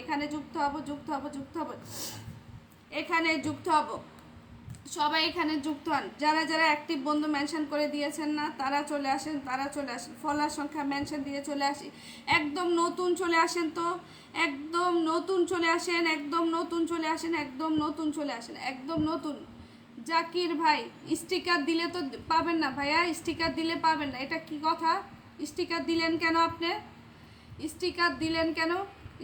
এখানে যুক্ত হব, যুক্ত হব, যুক্ত হব, এখানে যুক্ত হব। সবাই এখানে যুক্ত হন। যারা যারা অ্যাক্টিভ বন্ধু মেনশন করে দিয়েছেন না তারা চলে আসেন, তারা চলে আসেন। ফলোয়ার সংখ্যা মেনশন দিয়ে চলে আসি। একদম নতুন চলে আসেন, তো একদম নতুন চলে আসেন, একদম নতুন চলে আসেন, একদম নতুন চলে আসেন, একদম নতুন। জাকির ভাই স্টিকার দিলে তো পাবেন না ভাইয়া, স্টিকার দিলে পাবেন না, এটা কি কথা? স্টিকার দিলেন কেন আপনি? স্টিকার দিলেন কেন?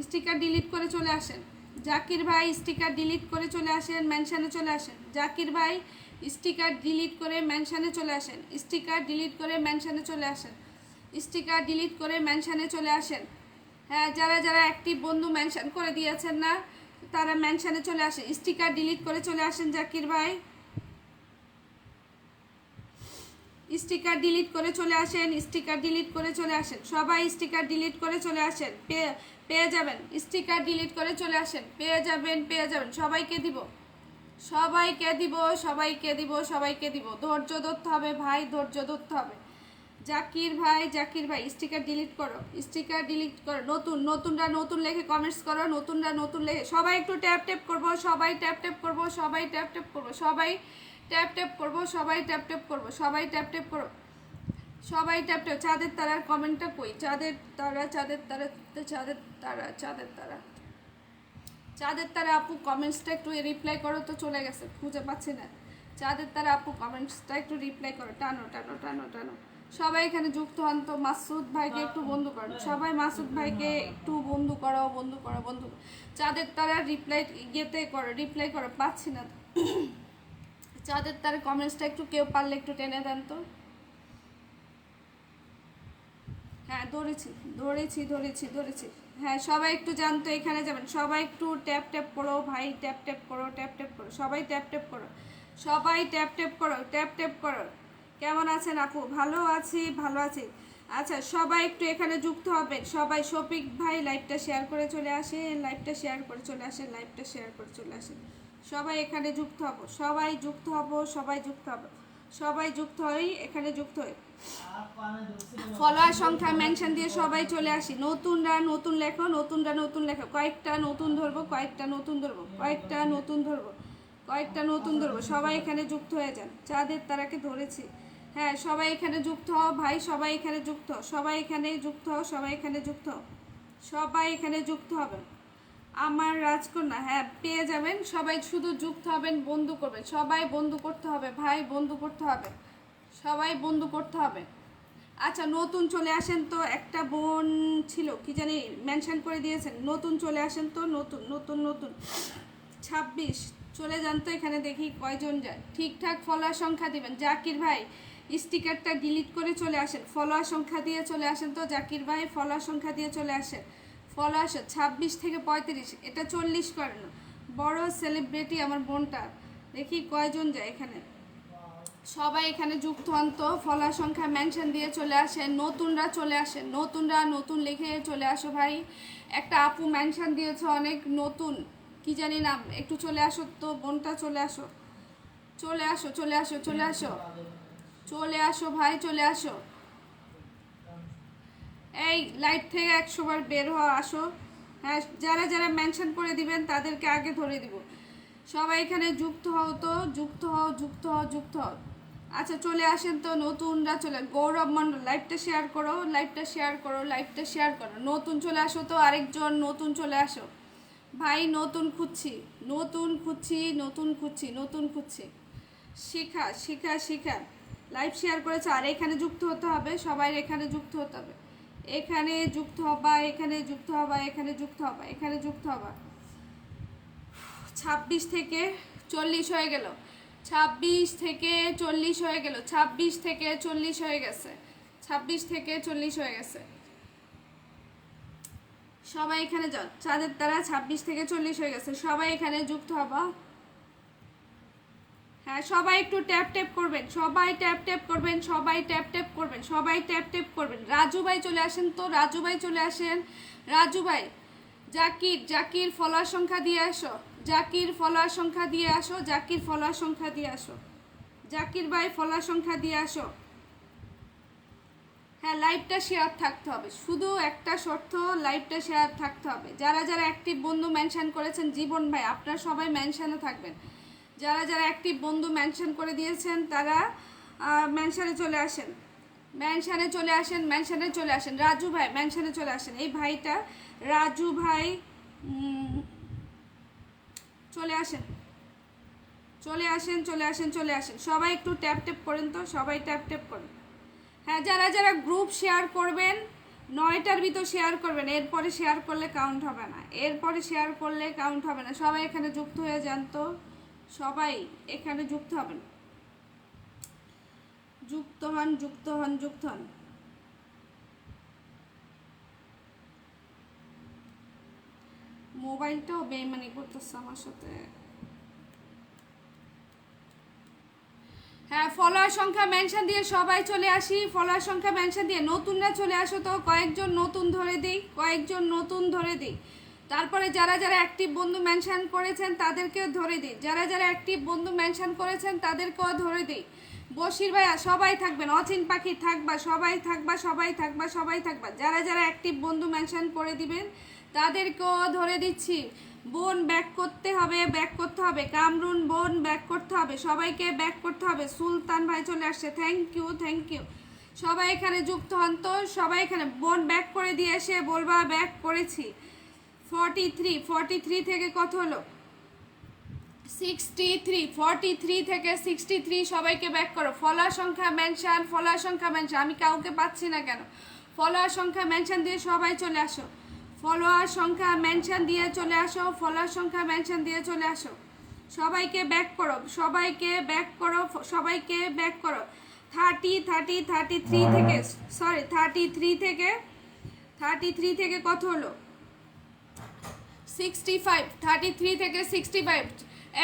স্টিকার ডিলিট করে চলে আসেন। জাকির ভাই স্টিকার ডিলিট করে চলে আসেন, মেনশানে চলে আসেন। জাকির ভাই স্টিকার ডিলিট করে মেনশানে চলে আসেন, স্টিকার ডিলিট করে মেনশানে চলে আসেন, স্টিকার ডিলিট করে মেনশানে চলে আসেন। হ্যাঁ, যারা যারা অ্যাক্টিভ বন্ধু মেনশন করে দিয়েছেন না তারা মেনশানে চলে আসেন, স্টিকার ডিলিট করে চলে আসেন। জাকির ভাই স্টিকার ডিলিট করে চলে আসেন, স্টিকার ডিলিট করে চলে আসেন। সবাই স্টিকার ডিলিট করে চলে আসেন, পেয়ে যাবেন। স্টিকার ডিলিট করে চলে আসেন, পেয়ে যাবেন, পেয়ে যাবেন। সবাইকে দিব, সবাইকে দিব, সবাইকে দিব, সবাইকে দিব। ধৈর্য ধরতে হবে ভাই, ধৈর্য ধরতে হবে। জাকির ভাই, জাকির ভাই স্টিকার ডিলিট করো, স্টিকার ডিলিট করো। নতুন নতুনরা নতুন লেখে কমেন্টস করো, নতুনরা নতুন লেখে। সবাই একটু ট্যাপ ট্যাপ করবো, সবাই ট্যাপ ট্যাপ করবো, সবাই ট্যাপ ট্যাপ করবো, সবাই ট্যাপ ট্যাপ করবো, সবাই ট্যাপ ট্যাপ করবো, সবাই ট্যাপ ট্যাপ করো, সবাই ট্যাপ ট্যাপ। চাঁদের তারার কমেন্টটা কই? চাঁদের তারা, চাঁদের তারা, চাঁদের তারা, চাঁদের তারা, চাঁদের তারা আপু কমেন্টসটা একটু রিপ্লাই করো তো, চলে গেছে, খুঁজে পাচ্ছি না। চাঁদের তারা আপু কমেন্টসটা একটু রিপ্লাই করো, টানো টানো টানো টানো। সবাই এখানে যুক্ত হন তো। মাসুদ ভাইকে একটু বন্ধু করো, সবাই মাসুদ ভাইকে একটু বন্ধু করো, বন্ধু করো, বন্ধু। চাঁদের তারা রিপ্লাই ইয়েতে করো, রিপ্লাই করো, পাচ্ছি না। চাঁদের তারা কমেন্টসটা একটু কেউ পারলে একটু টেনে দেন তো। হ্যাঁ, ধরেছি ধরেছি ধরেছি ধরেছি। হ্যাঁ, সবাই একটু জানতো এখানে যাবেন, সবাই একটু ট্যাপ ট্যাপ করো ভাই, ট্যাপ ট্যাপ করো, ট্যাপ ট্যাপ করো, সবাই ট্যাপ ট্যাপ করো, সবাই ট্যাপ ট্যাপ করো, ট্যাপ ট্যাপ করো। কেমন আছেন আপু? ভালো আছি, ভালো আছি। আচ্ছা, সবাই একটু এখানে যুক্ত হবেন। সবাই শফিক ভাই লাইভটা শেয়ার করে চলে আসেন, লাইভটা শেয়ার করে চলে আসেন, লাইভটা শেয়ার করে চলে আসেন। সবাই এখানে যুক্ত হব, সবাই যুক্ত হব, সবাই যুক্ত হব, সবাই যুক্ত হই, এখানে যুক্ত হই। ফলোয়ার সংখ্যা মেনশন দিয়ে সবাই চলে আসি। নতুনরা নতুন লেখো, নতুনরা নতুন লেখো। কয়েকটা নতুন ধরবো, কয়েকটা নতুন ধরবো, কয়েকটা নতুন ধরবো, কয়েকটা নতুন ধরবো। সবাই এখানে যুক্ত হয়ে যান। চাঁদের তারাকে ধরেছি। হ্যাঁ, সবাই এখানে যুক্ত হও ভাই, সবাই এখানে যুক্ত হও, সবাই এখানে যুক্ত হও, সবাই এখানে যুক্ত হও, সবাই এখানে যুক্ত হবে। আমার রাজকন্যা, হ্যাঁ পেয়ে যাবেন। সবাই শুধু যুক্ত হবেন, বন্ধু করবেন। সবাই বন্ধু করতে হবে ভাই, বন্ধু করতে হবে, সবাই বন্ধু করতে হবে। আচ্ছা, নতুন চলে আসেন তো। একটা বোন ছিল কি জানি মেনশন করে দিয়েছেন, নতুন চলে আসেন তো। নতুন নতুন নতুন 26 চলে যান তো। এখানে দেখি কয়জন যায়। ঠিকঠাক ফলোয়ার সংখ্যা দিবেন। জাকির ভাই স্টিকারটা ডিলিট করে চলে আসেন, ফলোয়ার সংখ্যা দিয়ে চলে আসেন তো। জাকির ভাই ফলোয়ার সংখ্যা দিয়ে চলে আসেন। ফলোয়ার 26 থেকে 35, এটা 40 করেন। বড় সেলিব্রিটি আমার বোনটা। দেখি কয়জন যায় এখানে। সবাই এখানে যুক্ত হন তো। ফলোয়ার সংখ্যা মেনশন দিয়ে চলে আসেন। নতুনরা চলে আসেন, নতুনরা নতুন লিখে চলে আসো ভাই। একটা আপু মেনশন দিয়েছে অনেক, নতুন কি জানি নাম, একটু চলে আসো তো বোনটা, চলে আসো, চলে আসো, চলে আসো, চলে আসো, চলে আসো ভাই, চলে আসো। এই লাইভ থেকে 100 বার বের হওয়া, আসো। হ্যাঁ, যারা যারা মেনশন করে দিবেন তাদেরকে আগে ধরে দিব। সবাই এখানে যুক্ত হও তো, যুক্ত হও, যুক্ত হও, যুক্ত হও। আচ্ছা, চলে আসেন তো নতুনরা চলে। গৌরব মণ্ডল লাইভটা শেয়ার করো, লাইভটা শেয়ার করো, লাইভটা শেয়ার করো। নতুন চলে আসো তো, আরেকজন নতুন চলে আসো ভাই। নতুন খুঁজছি, নতুন খুঁজছি, নতুন খুঁজছি, নতুন খুঁজছি। শিখা, শিখা, শিখা লাইভ শেয়ার করেছে। আর এখানে যুক্ত হতে হবে, সবাই এখানে যুক্ত হতে হবে। এখানে যুক্ত হবা, এখানে যুক্ত হবা, এখানে যুক্ত হবা, এখানে যুক্ত হবা। 26 থেকে 40 হয়ে গেল, 26 থেকে 40 হয়ে গেল, 26 থেকে 40 হয়ে গেছে, 26 থেকে 40 হয়ে গেছে। সবাই এখানে যান। চাঁদের তারা 26 থেকে 40 হয়ে গেছে। সবাই এখানে যুক্ত হবা। হ্যাঁ, সবাই একটু ট্যাপ ট্যাপ করবেন, সবাই ট্যাপ ট্যাপ করবেন, সবাই ট্যাপ ট্যাপ করবেন, সবাই ট্যাপ ট্যাপ করবেন। রাজু ভাই চলে আসেন তো, রাজু ভাই চলে আসেন, রাজু ভাই। জাকির, জাকির ফলোয়ার সংখ্যা দিয়ে আসো, জাকির ফলোয়ার সংখ্যা দিয়ে আসো, জাকির ফলোয়ার সংখ্যা দিয়ে আসো, জাকির ভাই ফলোয়ার সংখ্যা দিয়ে আসো। হ্যাঁ, লাইভটা শেয়ার থাকতে হবে, শুধু একটা শর্ত, লাইভটা শেয়ার থাকতে হবে। যারা যারা অ্যাক্টিভ বন্ধু মেনশন করেছেন, জীবন ভাই আপনারা সবাই মেনশনে থাকবেন। যারা যারা অ্যাক্টিভ বন্ধু মেনশন করে দিয়েছেন তারা মেনশনে চলে আসেন, মেনশনে চলে আসেন, মেনশনে চলে আসেন। রাজু ভাই মেনশনে চলে আসেন, এই ভাইটা রাজু ভাই চলে আসেন, চলে আসেন, চলে আসেন, চলে আসেন। সবাই একটু ট্যাপ ট্যাপ করেন তো, সবাই ট্যাপ ট্যাপ করেন। হ্যাঁ, যারা যারা গ্রুপ শেয়ার করবেন 9টার ভিতর শেয়ার করবেন, এরপরে শেয়ার করলে কাউন্ট হবে না, এরপরে শেয়ার করলে কাউন্ট হবে না। সবাই এখানে যুক্ত হয়ে যান তো, সবাই এখানে যুক্ত হবেন, যুক্ত হন, যুক্ত হন, যুক্ত হন। মোবাইলটাও বেইমানি করতেছে আমার সাথে। হ্যাঁ, ফলোয়ার সংখ্যা মেনশন দিয়ে সবাই চলে আসি, ফলোয়ার সংখ্যা মেনশন দিয়ে নতুনরা চলে আসো তো, কয়েকজন নতুন ধরে দিই, কয়েকজন নতুন ধরে দিই। তারপরে যারা যারা অ্যাক্টিভ বন্ধু মেনশন করেছেন তাদেরকেও ধরে দিই, যারা যারা অ্যাক্টিভ বন্ধু মেনশন করেছেন তাদেরকেও ধরে দিই। বশির ভাইয়া সবাই থাকবেন, অচিন পাখি থাকবা, সবাই থাকবা, সবাই থাকবা, সবাই থাকবা। যারা যারা অ্যাক্টিভ বন্ধু মেনশন করে দিবেন তাদেরকেও ধরে দিচ্ছি। বোন ব্যাক করতে হবে, ব্যাক করতে হবে, কামরুন বোন ব্যাক করতে হবে, সবাইকে ব্যাক করতে হবে। সুলতান ভাই চলে আসছে, থ্যাংক ইউ, থ্যাংক ইউ। সবাই এখানে যুক্ত হন তো, সবাই এখানে বোন ব্যাক করে দিয়ে এসে বলবা ব্যাক করেছি। 43 থেকে কত হলো? 63, 43 থেকে 63, সবাইকে ব্যাক করো। ফলোয়ার সংখ্যা মেনশন, ফলোয়ার সংখ্যা মেনশন, আমি কাউকে পাচ্ছি না কেন? ফলোয়ার সংখ্যা মেনশন দিয়ে সবাই চলে আসো, ফলোয়ার সংখ্যা মেনশন দিয়ে চলে আসো, ফলোয়ার সংখ্যা মেনশন দিয়ে চলে আসো। সবাইকে ব্যাক করো, সবাইকে ব্যাক করো, সবাইকে ব্যাক করো। 33 থেকে, সরি 33 থেকে কত হলো? 65, 33 থেকে 65।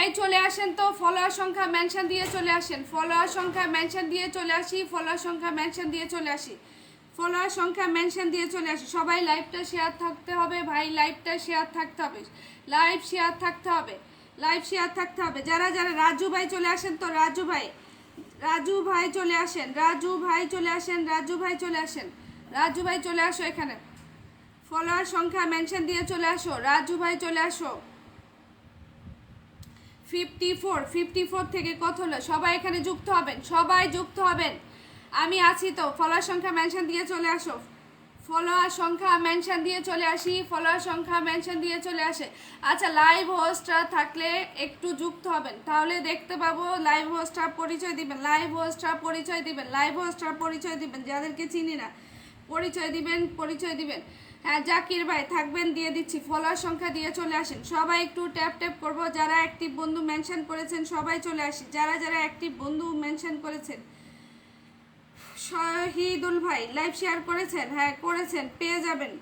এই চলে আসেন তো, ফলোয়ার সংখ্যা মেনশন দিয়ে চলে আসেন, ফলোয়ার সংখ্যা মেনশন দিয়ে চলে আসি, ফলোয়ার সংখ্যা মেনশন দিয়ে চলে আসি, ফলোয়ার সংখ্যা মেনশন দিয়ে চলে আসি। সবাই লাইভটা শেয়ার থাকতে হবে ভাই, লাইভটা শেয়ার থাকতে হবে, লাইভ শেয়ার থাকতে হবে, লাইভ শেয়ার থাকতে হবে। যারা যারা রাজু ভাই চলে আসেন তো, রাজু ভাই, রাজু ভাই চলে আসেন, রাজু ভাই চলে আসেন, রাজু ভাই চলে আসেন, রাজু ভাই চলে আসো এখানে, ফলোয়ার সংখ্যা মেনশন দিয়ে চলে আসো, রাজু ভাই চলে আসো। 54 থেকে কত হলো? সবাই এখানে যুক্ত হবেন, সবাই যুক্ত হবেন, আমি আছি তো। ফলোয়ার সংখ্যা মেনশন দিয়ে চলে আসো, ফলোয়ার সংখ্যা মেনশন দিয়ে চলে আসি, ফলোয়ার সংখ্যা মেনশন দিয়ে চলে আসে। আচ্ছা, লাইভ হোস্টরা থাকলে একটু যুক্ত হবেন, তাহলে দেখতে পাবো। লাইভ হোস্টরা পরিচয় দিবেন, লাইভ হোস্টরা পরিচয় দিবেন, লাইভ হোস্টরা পরিচয় দিবেন, যাদেরকে চিনি না পরিচয় দিবেন, পরিচয় দিবেন। হ্যাঁ, জাকির ভাই থাকবেন, দিয়ে দিচ্ছি। ফলোয়ার সংখ্যা দিয়ে চলে আসেন, সবাই একটু ট্যাপ ট্যাপ করবো। যারা অ্যাক্টিভ বন্ধু মেনশন করেছেন সবাই চলে আসি, যারা যারা অ্যাক্টিভ বন্ধু মেনশন করেছেন। শহীদুল ভাই লাইভ শেয়ার করেছেন? হ্যাঁ করেছেন, পেয়ে যাবেন।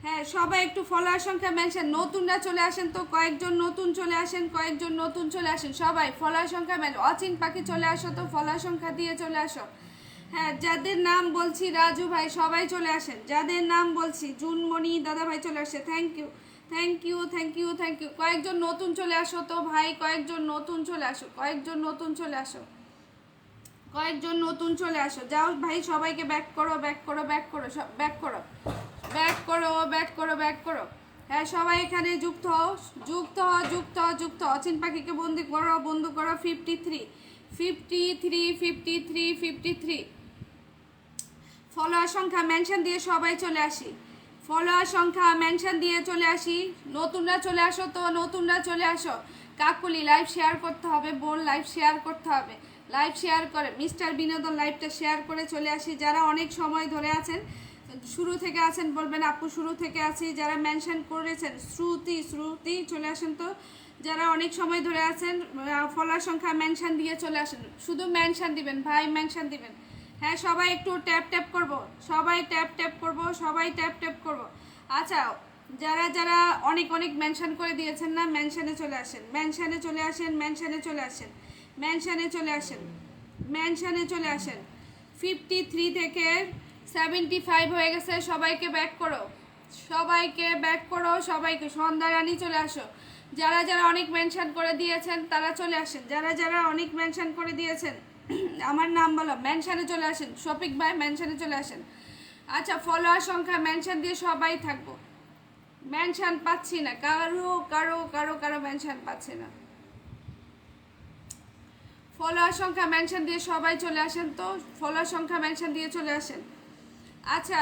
হ্যাঁ, সবাই একটু ফলোয়ার সংখ্যা মেনশন, নতুনরা চলে আসেন তো, কয়েকজন নতুন চলে আসেন, কয়েকজন নতুন চলে আসেন। সবাই ফলোয়ার সংখ্যা অচিন পাখি চলে আসো তো, ফলোয়ার সংখ্যা দিয়ে চলে আসো। হ্যাঁ, যাদের নাম বলছি, রাজু ভাই সবাই চলে আসেন, যাদের নাম বলছি। জুনমণি দাদা ভাই চলে আসে, thank you, thank you, thank you, thank you. কয়েকজন নতুন চলে আসো তো ভাই, কয়েকজন নতুন চলে আসো, কয়েকজন নতুন চলে আসো, কয়েকজন নতুন চলে আসো। যাও ভাই, সবাইকে ব্যাক করো, ব্যাক করো, ব্যাক করো, সব ব্যাক করো, ব্যাক করো, ব্যাক করো, ব্যাক করো। হ্যাঁ, সবাই এখানে যুক্ত হও, যুক্ত হও, যুক্ত হও, যুক্ত হও। অচিন পাখিকে বন্দি করো, বন্ধু করো। 53 ফলোয়ার সংখ্যা মেনশন দিয়ে সবাই চলে আসি, ফলোয়ার সংখ্যা মেনশন দিয়ে চলে আসি। নতুনরা চলে আসো তো, নতুনরা চলে আসো। কাকুলি লাইভ শেয়ার করতে হবে, বোন লাইভ শেয়ার করতে হবে, লাইভ শেয়ার করে মিস্টার বিনোদন লাইভটা শেয়ার করে চলে আসি। যারা অনেক সময় ধরে আছেন, শুরু থেকে আছেন বলবেন আপু শুরু থেকে আছি। যারা মেনশন করেছেন, শ্রুতি চলে আসেন তো। যারা অনেক সময় ধরে আছেন, ফলোয়ার সংখ্যা মেনশন দিয়ে চলে আসেন, শুধু মেনশন দিবেন ভাই, মেনশন দিবেন। হ্যাঁ, সবাই একটু ট্যাপ ট্যাপ করবো, সবাই ট্যাপ ট্যাপ করবো, সবাই ট্যাপ ট্যাপ করবো। আচ্ছা, যারা যারা অনেক অনেক মেনশন করে দিয়েছেন না, মেনশনে চলে আসেন, মেনশনে চলে আসেন, মেনশনে চলে আসেন, মেনশনে চলে আসেন, মেনশনে চলে আসেন। 53 থেকে 75 হয়ে গেছে, সবাইকে ব্যাক করো, সবাইকে ব্যাক করো, সবাইকে। সন্ধ্যা রানী চলে আসো। যারা যারা অনেক মেনশন করে দিয়েছেন তারা চলে আসেন, যারা যারা অনেক মেনশন করে দিয়েছেন আমার নাম বলো, মেনশানে চলে আসেন, শফিক ভাই মেনশানে চলে আসেন। আচ্ছা ফলোয়ার সংখ্যা মেনশন দিয়ে সবাই থাকবো। মেনশন পাচ্ছি না, কারো কারো কারো কারো মেনশন পাচ্ছি না। ফলোয়ার সংখ্যা মেনশন দিয়ে সবাই চলে আসেন তো, ফলোয়ার সংখ্যা মেনশন দিয়ে চলে আসেন। আচ্ছা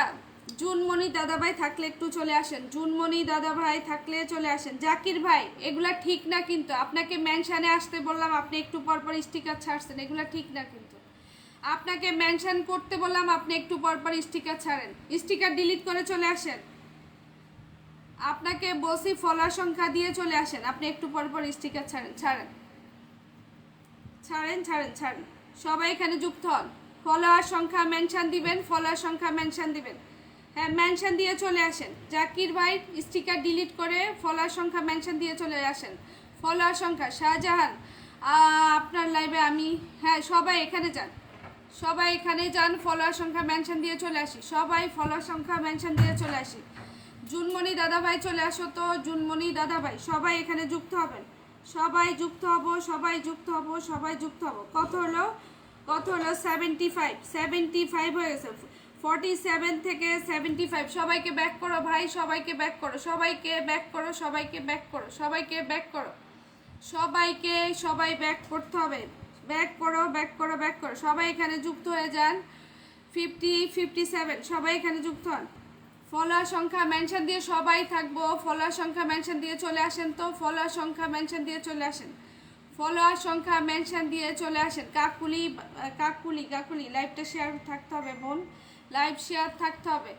জুনমণি দাদাভাই থাকলে একটু চলে আসেন, জুনমণি দাদাভাই থাকলে চলে আসেন। জাকির ভাই এগুলা ঠিক না কিন্তু, আপনাকে মেনশানে আসতে বললাম, আপনি একটু পরপর স্টিকার ছাড়ছেন, এগুলা ঠিক না কিন্তু। আপনাকে মেনশন করতে বললাম, আপনি একটু পরপর স্টিকার ছাড়েন, স্টিকার ডিলিট করে চলে আসেন। আপনাকে বলছি ফলোয়ার সংখ্যা দিয়ে চলে আসেন, আপনি একটু পরপর স্টিকার ছাড়েন, ছাড়েন ছাড়েন ছাড়েন ছাড়েন। সবাই এখানে যুক্ত হন, ফলোয়ার সংখ্যা মেনশন দিবেন, ফলোয়ার সংখ্যা মেনশন দিবেন। হ্যাঁ মেনশন দিয়ে চলে আসেন। জাকির ভাই স্টিকার ডিলিট করে ফলোয়ার সংখ্যা মেনশন দিয়ে চলে আসেন। ফলোয়ার সংখ্যা শাহজাহান আপনার লাইভে আমি, হ্যাঁ সবাই এখানে যান, সবাই এখানে যান, ফলোয়ার সংখ্যা মেনশন দিয়ে চলে আসি, সবাই ফলোয়ার সংখ্যা মেনশন দিয়ে চলে আসি। জুনমণি দাদাভাই চলে আসো তো, জুনমণি দাদাভাই সবাই এখানে যুক্ত হবেন, সবাই যুক্ত হব, সবাই যুক্ত হব, সবাই যুক্ত হব। কত হলো, কত হলো 75, 75 হয়ে গেছে। 47 থেকে 75, সবাইকে ব্যাক করো ভাই, সবাইকে ব্যাক করো, সবাইকে ব্যাক করো, সবাইকে ব্যাক করো, সবাইকে ব্যাক করো, সবাইকে, সবাই ব্যাক করতে হবে, ব্যাক করো ব্যাক করো ব্যাক করো, সবাই এখানে যুক্ত হয়ে যান। 50, 57 সবাই এখানে যুক্ত হন। ফলোয়ার সংখ্যা মেনশন দিয়ে সবাই থাকবো, ফলোয়ার সংখ্যা মেনশন দিয়ে চলে আসেন তো, ফলোয়ার সংখ্যা মেনশন দিয়ে চলে আসেন, ফলোয়ার সংখ্যা মেনশন দিয়ে চলে আসেন। কাকুলি কাকুলি কাকুলি লাইভটা শেয়ার থাকতে হবে বোন, লাইভ শেয়ার থাকতে হবে।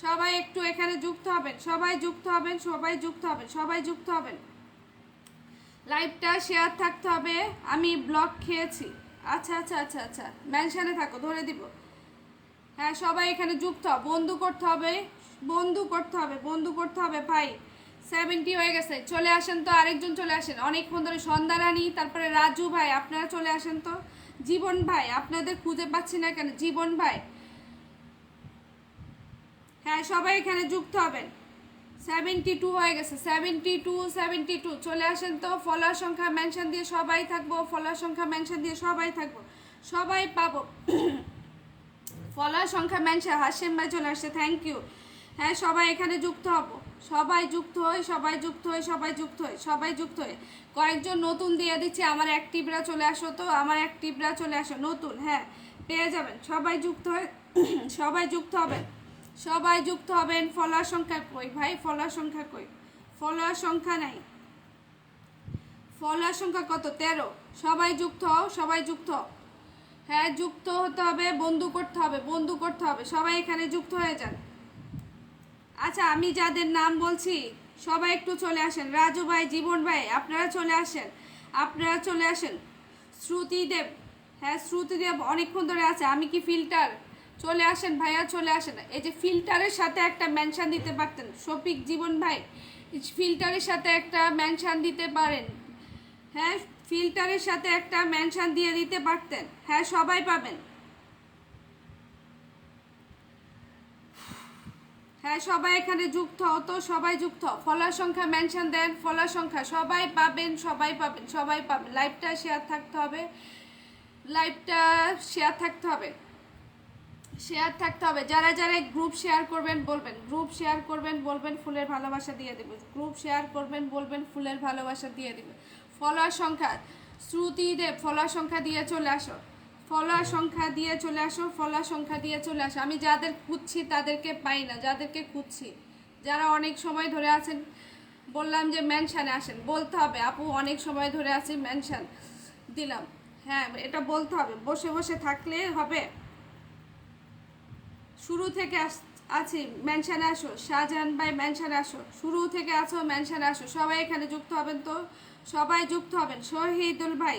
সবাই একটু এখানে যুক্ত হবেন, সবাই যুক্ত হবেন, সবাই যুক্ত হবেন, সবাই যুক্ত হবেন, লাইভটা শেয়ার থাকতে হবে। আমি ব্লক খেয়েছি, আচ্ছা আচ্ছা আচ্ছা আচ্ছা মেনশনে থাকো, ধরে দিব। হ্যাঁ সবাই এখানে যুক্ত, বন্ধু করতে হবে, বন্ধু করতে হবে, বন্ধু করতে হবে ভাই। 70 হয়ে গেছে, চলে আসেন তো, আরেকজন চলে আসেন, অনেকক্ষণ ধরে সন্ধ্যারানী, তারপরে রাজু ভাই আপনারা চলে আসেন তো। জীবন ভাই আপনাদের খুঁজে পাচ্ছি না কেন, জীবন ভাই, হ্যাঁ সবাই এখানে যুক্ত হবেন। 72 হয়ে গেছে, 72 72 চলে আসেন তো, ফলোয়ার সংখ্যা মেনশন দিয়ে সবাই থাকবো, ফলোয়ার সংখ্যা মেনশন দিয়ে সবাই থাকবো, সবাই পাবো। ফলোয়ার সংখ্যা মেনশন, হাসিম ভাই চলে আসছে, থ্যাংক ইউ। হ্যাঁ সবাই এখানে যুক্ত হব, সবাই যুক্ত হই, সবাই যুক্ত হই, সবাই যুক্ত হই, সবাই যুক্ত হই। কয়েকজন নতুন দিয়ে দিচ্ছে, আমার অ্যাক্টিভরা চলে আসো তো, আমার অ্যাক্টিভরা চলে আসো নতুন, হ্যাঁ পেয়ে যাবেন, সবাই যুক্ত হয়ে সবাই যুক্ত হবেন, সবাই যুক্ত হবেন। ফলোয়ার সংখ্যা কই ভাই, ফলোয়ার সংখ্যা কই, ফলোয়ার সংখ্যা নাই, ফলোয়ার সংখ্যা কত, 13। সবাই যুক্ত হও, সবাই যুক্ত হও, হ্যাঁ যুক্ত হতে হবে, বন্ধু করতে হবে, বন্ধু করতে হবে, সবাই এখানে যুক্ত হয়ে যান। আচ্ছা আমি যাদের নাম বলছি সবাই একটু চলে আসেন, রাজু ভাই, জীবন ভাই আপনারা চলে আসেন, আপনারা চলে আসেন। শ্রুতিদেব, হ্যাঁ শ্রুতিদেব অনেকক্ষণ ধরে আছে, আমি কি ফিল্টার, চলে আসেন ভাইয়া চলে আসেন। এই যে ফিল্টারের সাথে একটা মেনশন দিতে পারতেন, শফিক জীবন ভাই ফিল্টারের সাথে একটা মেনশন দিতে পারেন, হ্যাঁ ফিল্টারের সাথে একটা মেনশন দিয়ে দিতে পারতেন, হ্যাঁ সবাই পাবেন, হ্যাঁ সবাই এখানে যুক্ত হতো, সবাই যুক্ত, ফলোয়ার সংখ্যা মেনশন দেন, ফলোয়ার সংখ্যা সবাই পাবেন, সবাই পাবেন, সবাই পাবেন। লাইভটা শেয়ার থাকতে হবে, লাইভটা শেয়ার থাকতে হবে, শেয়ার থাকতে হবে। যারা যারা গ্রুপ শেয়ার করবেন বলবেন, গ্রুপ শেয়ার করবেন বলবেন, ফুলের ভালোবাসা দিয়ে দেবে, গ্রুপ শেয়ার করবেন বলবেন, ফুলের ভালোবাসা দিয়ে দেবে। ফলোয়ার সংখ্যা শ্রুতিদেব, ফলোয়ার সংখ্যা দিয়ে চলে আসো, ফলোয়ার সংখ্যা দিয়ে চলে আসো, ফলোয়ার সংখ্যা দিয়ে চলে আসো। আমি যাদের খুঁজছি তাদেরকে পাই না, যাদেরকে খুঁজছি, যারা অনেক সময় ধরে আছেন, বললাম যে মেনশানে আসেন, বলতে হবে আপু অনেক সময় ধরে আছি, মেনশান দিলাম, হ্যাঁ এটা বলতে হবে, বসে বসে থাকলে হবে। শুরু থেকে আছি, মেনশানে আসো, শাহজাহান ভাই মেনশানে আসো, শুরু থেকে আছো মেনশানে আসো, সবাই এখানে যুক্ত হবেন তো, সবাই যুক্ত হবেন। শহীদুল ভাই,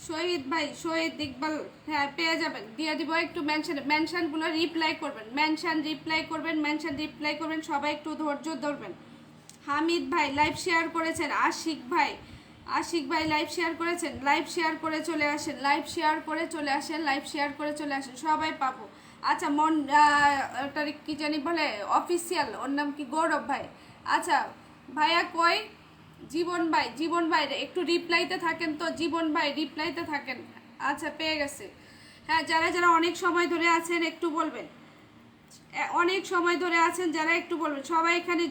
শহীদ ভাই, শহীদ ইকবাল, হ্যাঁ পেয়ে যাবেন, দিয়ে দিব একটু মেনশানে, মেনশানগুলো রিপ্লাই করবেন, মেনশান রিপ্লাই করবেন, মেনশান রিপ্লাই করবেন, সবাই একটু ধৈর্য ধরবেন। হামিদ ভাই লাইভ শেয়ার করেছেন, আশিক ভাই, আশিক ভাই লাইভ শেয়ার করেছেন, লাইভ শেয়ার করে চলে আসেন, লাইভ শেয়ার করে চলে আসেন, লাইভ শেয়ার করে চলে আসেন, সবাই পাবো। আচ্ছা মন ওটার কি জানি বলে অফিসিয়াল, ওর নাম কি, গৌরব ভাই, আচ্ছা ভাইয়া কই, জীবন ভাই, জীবন ভাই একটু রিপ্লাইতে থাকেন তো, জীবন ভাই রিপ্লাইতে থাকেন, আচ্ছা পেয়ে গেছে। হ্যাঁ, যারা যারা অনেক সময় ধরে আছেন একটু বলবেন, অনেক সময় ধরে আছেন যারা একটু বলবেন, সবাই এখানে